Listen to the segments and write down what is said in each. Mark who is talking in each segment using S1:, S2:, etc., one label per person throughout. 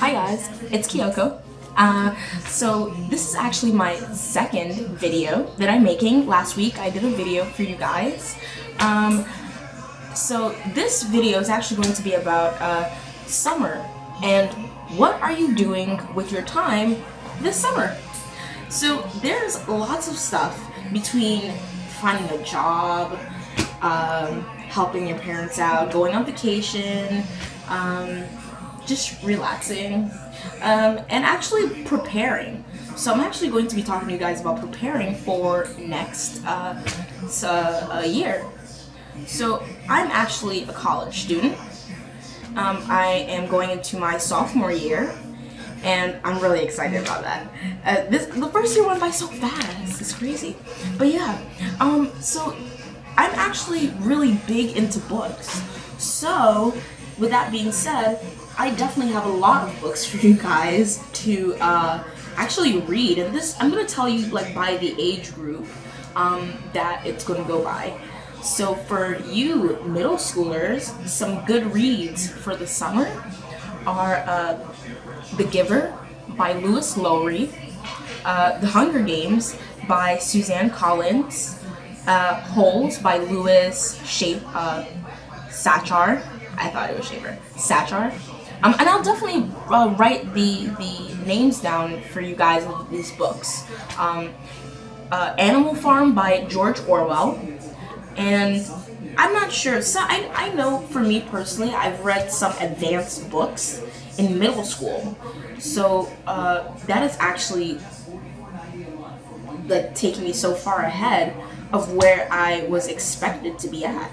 S1: Hi guys, it's Kyoko. So this is actually my second video that I'm making. Last week I did a video for you guys. So this video is actually going to be about summer and what are you doing with your time this summer. So there's lots of stuff between finding a job, helping your parents out, going on vacation, just relaxing, and actually preparing. So I'm actually going to be talking to you guys about preparing for next year. So I'm actually a college student. I am going into my sophomore year, and I'm really excited about that. The first year went by so fast. It's crazy. But yeah, so I'm actually really big into books. So with that being said, I definitely have a lot of books for you guys to actually read, and this I'm gonna tell you like by the age group that it's gonna go by. So for you middle schoolers, some good reads for the summer are The Giver by Lewis Lowry, The Hunger Games by Suzanne Collins, Holes by Louis Sachar. I thought it was Shaver. Sachar. And I'll definitely write the names down for you guys of these books. Animal Farm by George Orwell. And I'm not sure. So I know for me personally, I've read some advanced books in middle school. So that is actually like taking me so far ahead of where I was expected to be at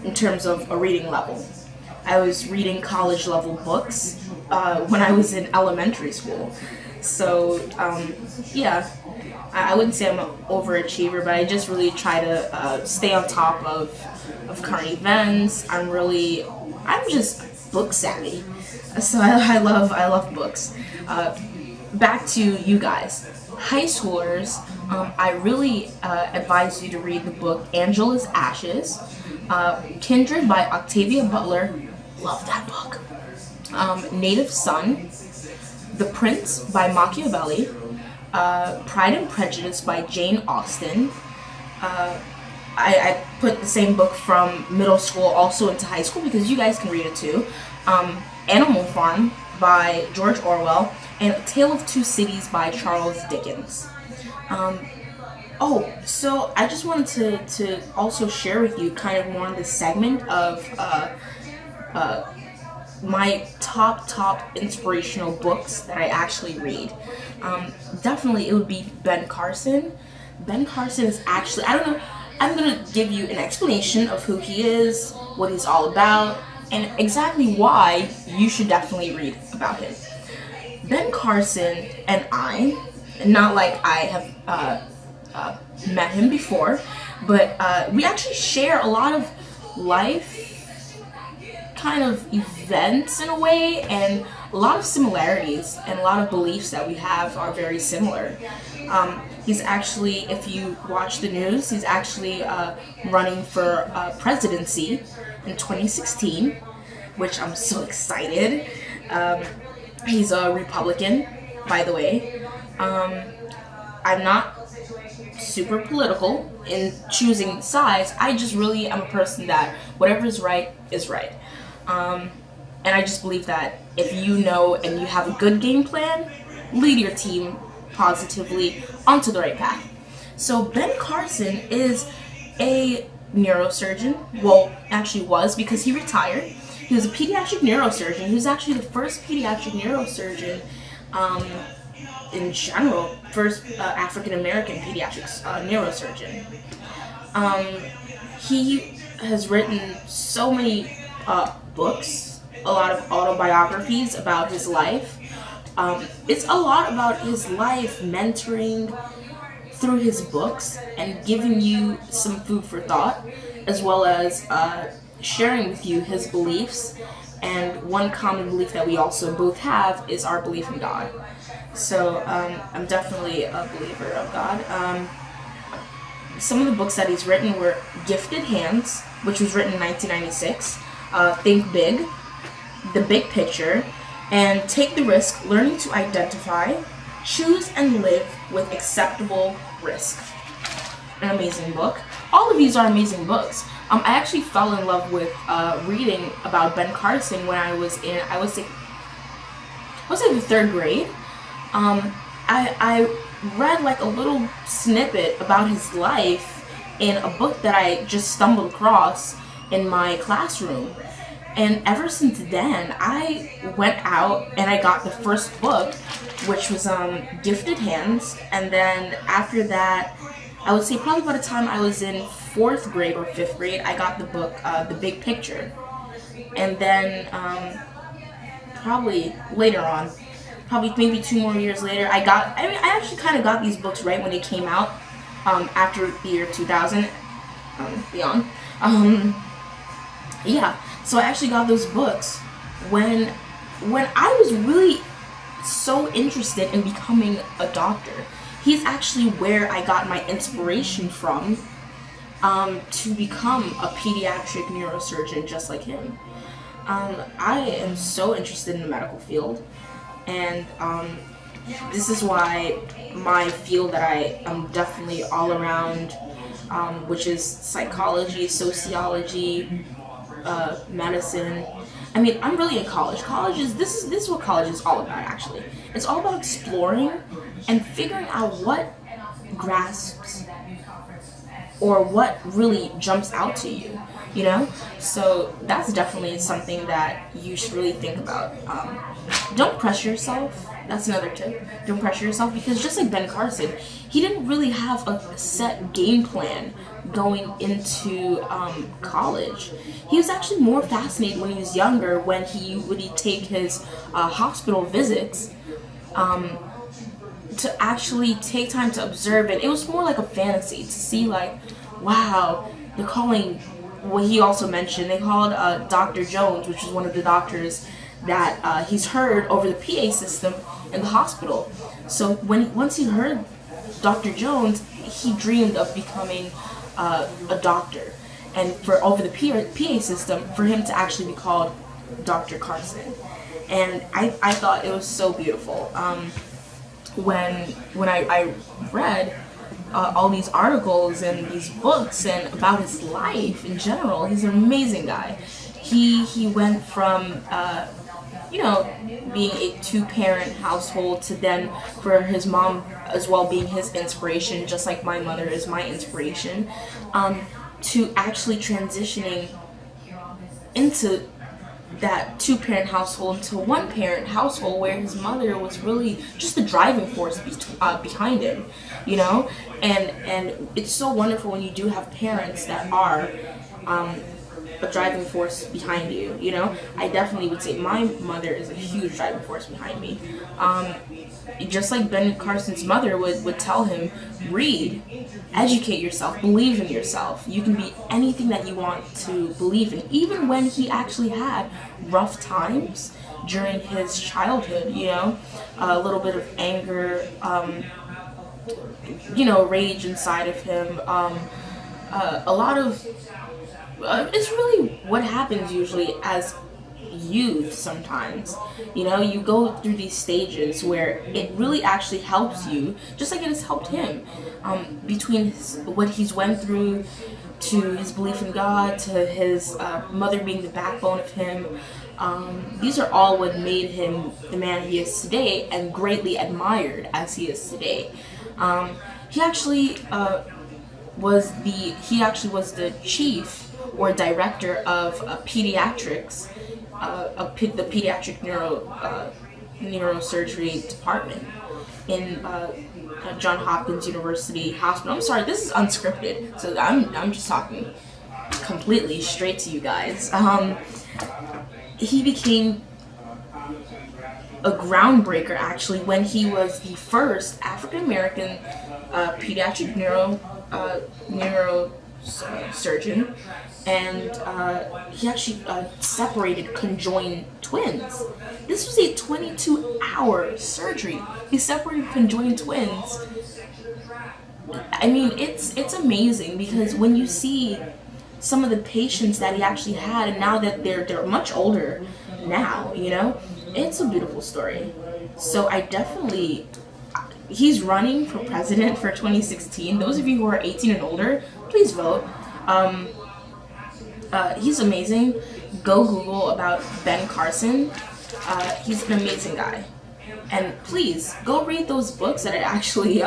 S1: in terms of a reading level. I was reading college level books when I was in elementary school. So yeah, I wouldn't say I'm an overachiever, but I just really try to stay on top of current events. I'm just book savvy. So I love books. Back to you guys. High schoolers, I really advise you to read the book Angela's Ashes, Kindred by Octavia Butler. Love that book. Native Son, The Prince by Machiavelli, Pride and Prejudice by Jane Austen. I put the same book from middle school also into high school because you guys can read it too. Animal Farm by George Orwell, and A Tale of Two Cities by Charles Dickens. So I just wanted to also share with you kind of more on this segment of my top inspirational books that I actually read. Definitely it would be Ben Carson. Ben Carson is actually, I don't know, I'm going to give you an explanation of who he is, what he's all about, and exactly why you should definitely read about him. Ben Carson and I, not like I have met him before, but we actually share a lot of life kind of events in a way, and a lot of similarities, and a lot of beliefs that we have are very similar. He's actually, if you watch the news, he's actually running for presidency in 2016, which I'm so excited. He's a Republican, by the way. I'm not super political in choosing sides. I just really am a person that whatever is right is right. And I just believe that if you know and you have a good game plan, lead your team positively onto the right path. So Ben Carson is a neurosurgeon. Well, actually was, because he retired. He was a pediatric neurosurgeon. He was actually the first pediatric neurosurgeon in general, first African-American pediatric neurosurgeon. He has written so many books, a lot of autobiographies about his life. It's a lot about his life, mentoring through his books and giving you some food for thought, as well as sharing with you his beliefs. And one common belief that we also both have is our belief in God. So I'm definitely a believer of God. Some of the books that he's written were Gifted Hands, which was written in 1996, Think Big, The Big Picture, and take the risk learning to identify, choose, and live with acceptable risk. An amazing book. All of these are amazing books. I actually fell in love with reading about Ben Carson when I was in, I would say the third grade. I read like a little snippet about his life in a book that I just stumbled across in my classroom. And ever since then, I went out and I got the first book, which was Gifted Hands. And then after that, I would say probably by the time I was in 4th grade or 5th grade, I got the book, The Big Picture. And then probably later on, probably maybe 2 more years later, I actually kind of got these books right when they came out, after the year 2000, beyond. Yeah, so I actually got those books when I was really so interested in becoming a doctor. He's actually where I got my inspiration from, to become a pediatric neurosurgeon just like him. I am so interested in the medical field, and this is why my field that I am definitely all around, which is psychology, sociology, medicine. I mean, I'm really in college. This is what college is all about, actually. It's all about exploring and figuring out what grasps or what really jumps out to you, you know? So that's definitely something that you should really think about. Don't pressure yourself. That's another tip. Don't pressure yourself, because just like Ben Carson, he didn't really have a set game plan going into college. He was actually more fascinated when he was younger, when he would take his hospital visits, to actually take time to observe it. It was more like a fantasy to see, like, wow, they're calling, what he also mentioned, they called Dr. Jones, which is one of the doctors that he's heard over the PA system in the hospital. So once he heard Dr. Jones, he dreamed of becoming a doctor, and for over the PA system, for him to actually be called Dr. Carson. And I thought it was so beautiful. When I read all these articles and these books and about his life in general, he's an amazing guy. He went from being a 2-parent household to then for his mom as well being his inspiration, just like my mother is my inspiration, to actually transitioning into that 2-parent household into 1-parent household where his mother was really just the driving force behind him, you know? And it's so wonderful when you do have parents that are a driving force behind you, you know? I definitely would say my mother is a huge driving force behind me. Just like Ben Carson's mother would tell him, read, educate yourself, believe in yourself. You can be anything that you want to believe in. Even when he actually had rough times during his childhood, you know, a little bit of anger, rage inside of him, a lot of, it's really what happens usually as youth sometimes. You know, you go through these stages where it really actually helps you, just like it has helped him, between what he's went through, to his belief in God, to his mother being the backbone of him. These are all what made him the man he is today, and greatly admired as he is today. He actually was the chief or director of pediatrics, the pediatric neurosurgery department in Johns Hopkins University Hospital. I'm sorry, this is unscripted, so I'm just talking completely straight to you guys. He became a groundbreaker actually when he was the first African American pediatric neurosurgeon, and he actually separated conjoined twins. This was a 22-hour surgery. He separated conjoined twins. I mean, it's amazing, because when you see some of the patients that he actually had, and now that they're much older now, you know, It's a beautiful story. So I definitely, he's running for president for 2016. Those of you who are 18 and older, please vote. He's amazing. Go Google about Ben Carson. He's an amazing guy. And please, go read those books that I actually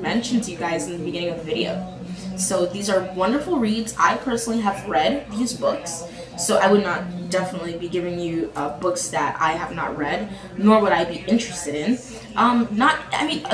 S1: mentioned to you guys in the beginning of the video. So these are wonderful reads. I personally have read these books, so I would not definitely be giving you books that I have not read, nor would I be interested in.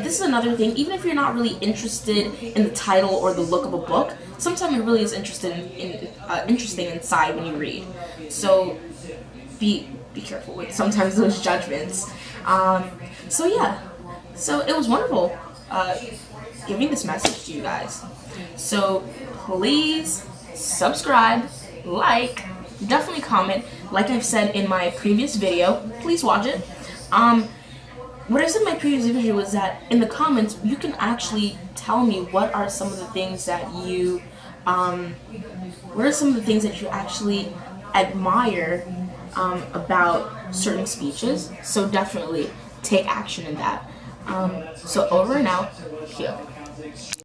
S1: This is another thing. Even if you're not really interested in the title or the look of a book, sometimes it really is interesting inside when you read. So be careful with sometimes those judgments. So yeah, so it was wonderful giving this message to you guys. So please subscribe, like, definitely comment. Like I've said in my previous video, please watch it. What I said in my previous video was that in the comments you can actually tell me what are some of the things that you actually admire about certain speeches. So definitely take action in that. So over and out. Here.